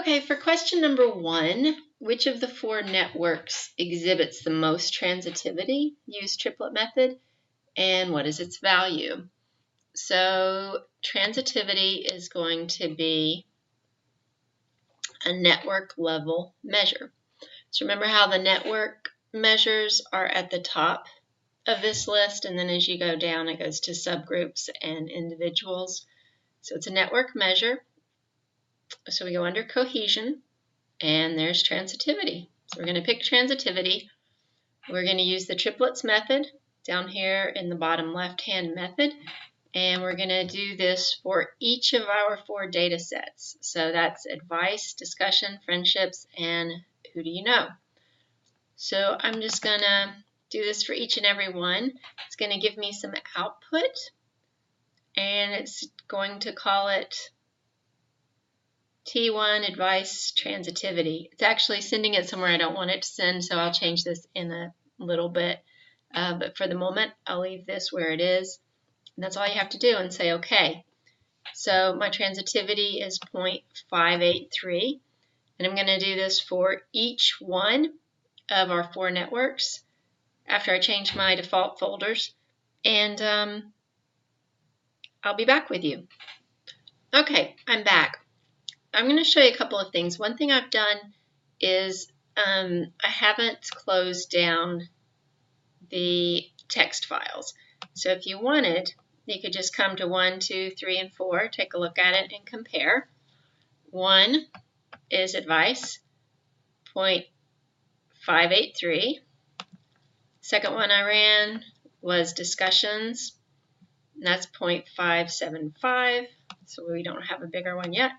Okay, for question number 1, which of the 4 networks exhibits the most transitivity? Use triplet method, and what is its value? So transitivity is going to be a network level measure. So remember how the network measures are at the top of this list, and then as you go down it goes to subgroups and individuals. So it's a network measure. So we go under cohesion, and there's transitivity. So we're going to pick transitivity. We're going to use the triplets method down here in the bottom left-hand method, and we're going to do this for each of our 4 data sets. So that's advice, discussion, friendships, and who do you know? So I'm just going to do this for each and every one. It's going to give me some output, and it's going to call it T1 advice transitivity. It's actually sending it somewhere I don't want it to send, so I'll change this in a little bit. But for the moment, I'll leave this where it is. And that's all you have to do and say OK. So my transitivity is 0.583. And I'm going to do this for each one of our 4 networks after I change my default folders. And I'll be back with you. OK, I'm back. I'm going to show you a couple of things. One thing I've done is I haven't closed down the text files. So if you wanted, you could just come to 1, 2, 3, and 4, take a look at it and compare. 1 is advice, 0.583. Second one I ran was discussions, and that's 0.575, so we don't have a bigger one yet.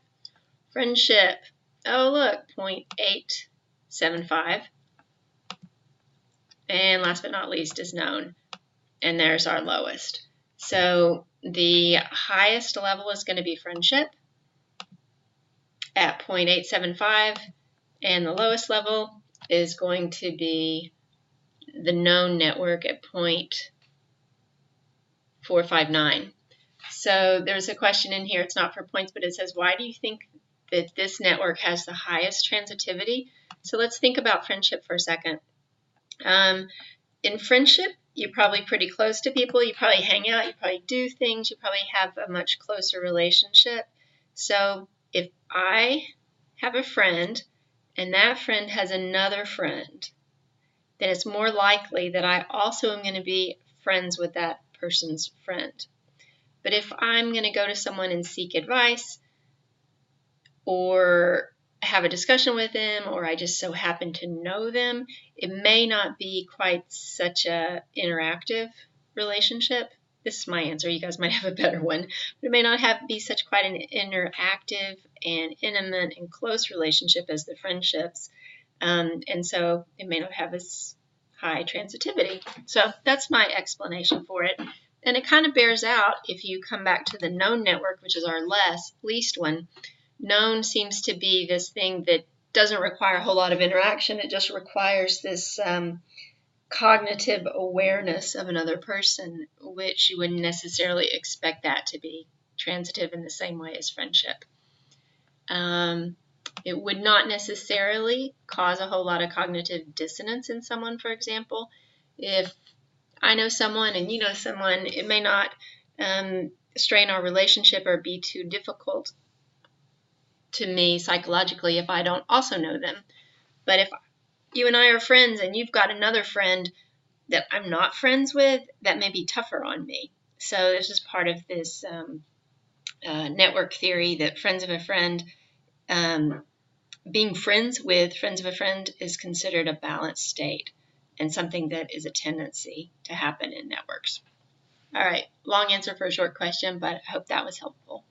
Friendship, oh look, 0.875. And last but not least is known, and there's our lowest. So the highest level is going to be friendship at 0.875, and the lowest level is going to be the known network at 0.459. So there's a question in here, it's not for points, but it says, why do you think that this network has the highest transitivity? So let's think about friendship for a second. In friendship, you're probably pretty close to people, you probably hang out, you probably do things, you probably have a much closer relationship. So if I have a friend and that friend has another friend, then it's more likely that I also am going to be friends with that person's friend. But if I'm going to go to someone and seek advice, or have a discussion with them, or I just so happen to know them, it may not be quite such a interactive relationship. This is my answer. You guys might have a better one. But it may not be such quite an interactive and intimate and close relationship as the friendships. And so it may not have as high transitivity. So that's my explanation for it. And it kind of bears out if you come back to the known network, which is our least one. Known seems to be this thing that doesn't require a whole lot of interaction. It just requires this cognitive awareness of another person, which you wouldn't necessarily expect that to be transitive in the same way as friendship. It would not necessarily cause a whole lot of cognitive dissonance in someone, for example. If I know someone and you know someone, it may not strain our relationship or be too difficult to me psychologically if I don't also know them. But if you and I are friends and you've got another friend that I'm not friends with, that may be tougher on me. So this is part of this network theory that friends of a friend, being friends with friends of a friend is considered a balanced state and something that is a tendency to happen in networks. All right, long answer for a short question, but I hope that was helpful.